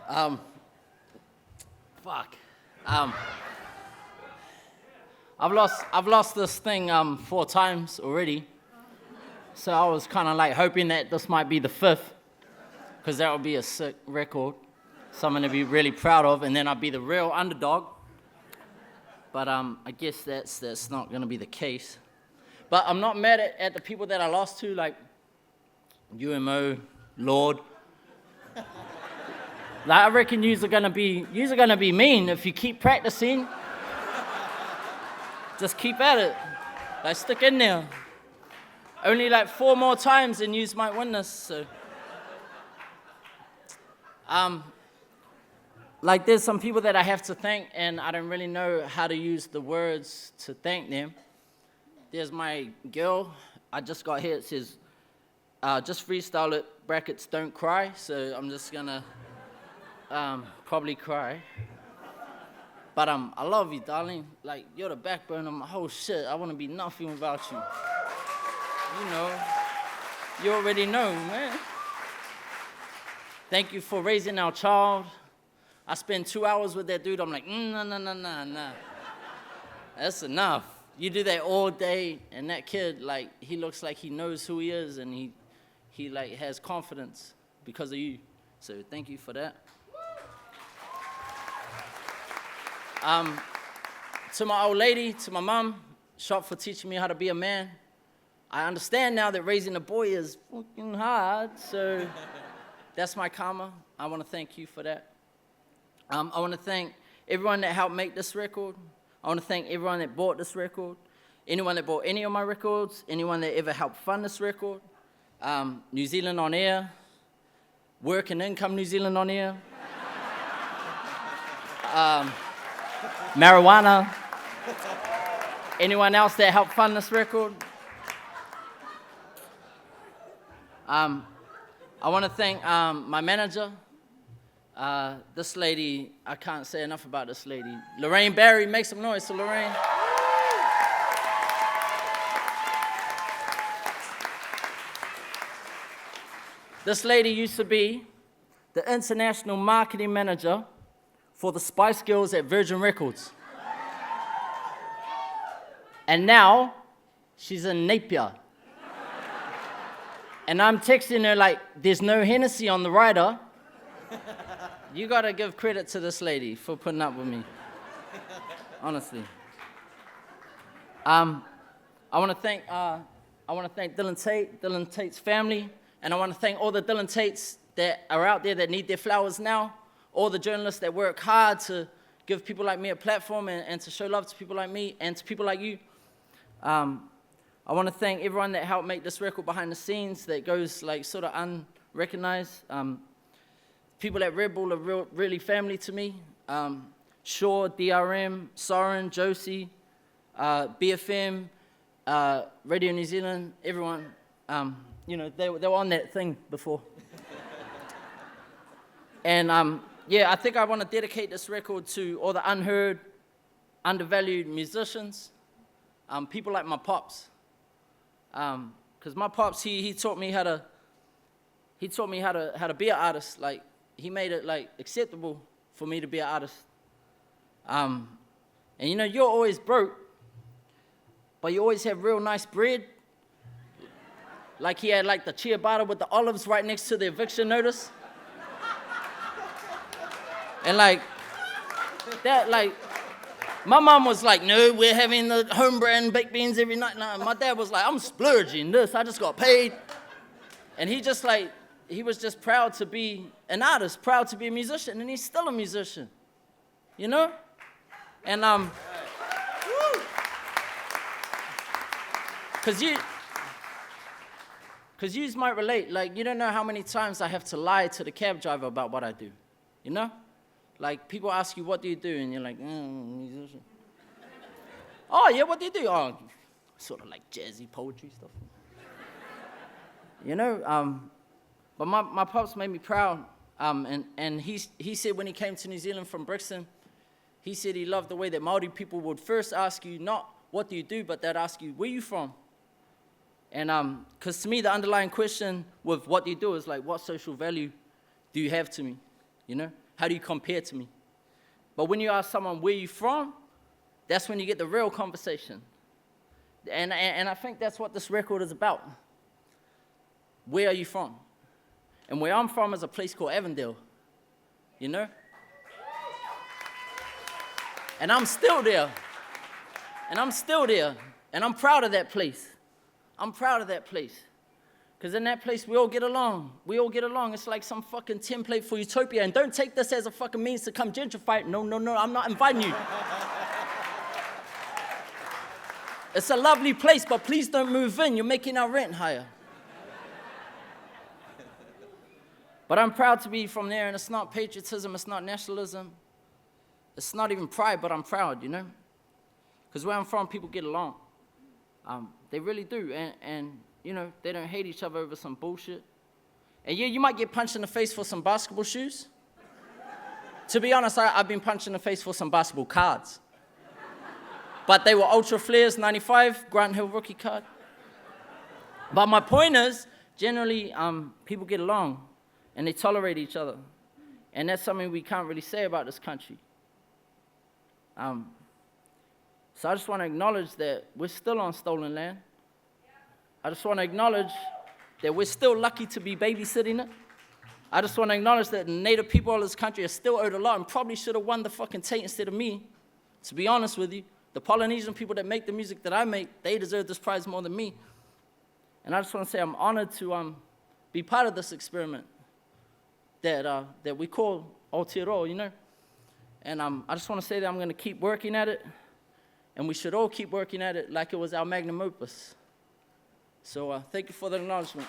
Um, fuck. Um, I've lost this thing 4 times already. So I was kind of like hoping that this might be the 5th, because that would be a sick record, something to be really proud of, and then I'd be the real underdog. But I guess that's not gonna be the case. But I'm not mad at the people that I lost to, like UMO, Lord. Like, I reckon yous are gonna be mean if you keep practicing. Just keep at it. Like, stick in there. Only like 4 more times and yous might win this. So, like, there's some people that I have to thank, and I don't really know how to use the words to thank them. There's my girl. I just got here. It says, just freestyle it, brackets, don't cry. So I'm just gonna probably cry. But I love you, darling. Like, you're the backbone of my whole shit. I want to be nothing without you. You know, you already know, man. Thank you for raising our child. I spend 2 hours with that dude. I'm like, nah. That's enough. You do that all day, and that kid, like, he looks like he knows who he is, and he like has confidence because of you. So thank you for that. To my old lady, to my mom, shop for teaching me how to be a man. I understand now that raising a boy is fucking hard, so that's my karma. I want to thank you for that. I want to thank everyone that helped make this record. I want to thank everyone that bought this record, anyone that bought any of my records, anyone that ever helped fund this record, New Zealand On Air, Work and Income New Zealand On Air, marijuana, anyone else that helped fund this record. I want to thank my manager. This lady, I can't say enough about this lady. Lorraine Barry, make some noise to Lorraine. This lady used to be the international marketing manager for the Spice Girls at Virgin Records. And now, she's in Napier. And I'm texting her like, there's no Hennessy on the rider. You gotta give credit to this lady for putting up with me. Honestly. I wanna thank Dylan Tate's family, and I wanna thank all the Dylan Tates that are out there that need their flowers now, all the journalists that work hard to give people like me a platform and to show love to people like me and to people like you. I want to thank everyone that helped make this record behind the scenes that goes like sort of unrecognized. People at Red Bull are really family to me. Shaw, DRM, Soren, Josie, BFM, Radio New Zealand, everyone. They were on that thing before. And I think I want to dedicate this record to all the unheard, undervalued musicians, people like my pops. Because my pops, he taught me how to be an artist. Like, he made it like acceptable for me to be an artist. And you're always broke, but you always have real nice bread. Like, he had like the ciabatta with the olives right next to the eviction notice. And like that, like, my mom was like, no, we're having the home brand baked beans every night. Nah, my dad was like, I'm splurging this. I just got paid. And he was just proud to be an artist, proud to be a musician, and he's still a musician, you know? And because you might relate. Like, you don't know how many times I have to lie to the cab driver about what I do, you know? Like, people ask you, what do you do? And you're like, musician. Oh, yeah, what do you do? Oh, sort of like jazzy poetry stuff. You know, but my pops made me proud. And he said when he came to New Zealand from Brixton, he said he loved the way that Māori people would first ask you not what do you do, but they'd ask you, where you from? And because to me, the underlying question with what do you do is like, what social value do you have to me, you know? How do you compare to me? But when you ask someone where you from, that's when you get the real conversation. And I think that's what this record is about. Where are you from? And where I'm from is a place called Avondale, you know? And I'm still there. And I'm still there. And I'm proud of that place. I'm proud of that place. Because in that place, we all get along. We all get along. It's like some fucking template for utopia. And don't take this as a fucking means to come gentrify. No, I'm not inviting you. It's a lovely place, but please don't move in. You're making our rent higher. But I'm proud to be from there, and it's not patriotism, it's not nationalism. It's not even pride, but I'm proud, you know? Because where I'm from, people get along. They really do, and you know, they don't hate each other over some bullshit. And yeah, you might get punched in the face for some basketball shoes. To be honest, I've been punched in the face for some basketball cards. But they were Ultra Flares 95, Grant Hill rookie card. But my point is, generally, people get along, and they tolerate each other. And that's something we can't really say about this country. So I just want to acknowledge that we're still on stolen land. I just want to acknowledge that we're still lucky to be babysitting it. I just want to acknowledge that the native people of this country are still owed a lot and probably should have won the fucking Taite instead of me. To be honest with you, the Polynesian people that make the music that I make, they deserve this prize more than me. And I just want to say I'm honored to be part of this experiment that we call Aotearoa, you know? And I just want to say that I'm going to keep working at it, and we should all keep working at it like it was our magnum opus. So thank you for the acknowledgement.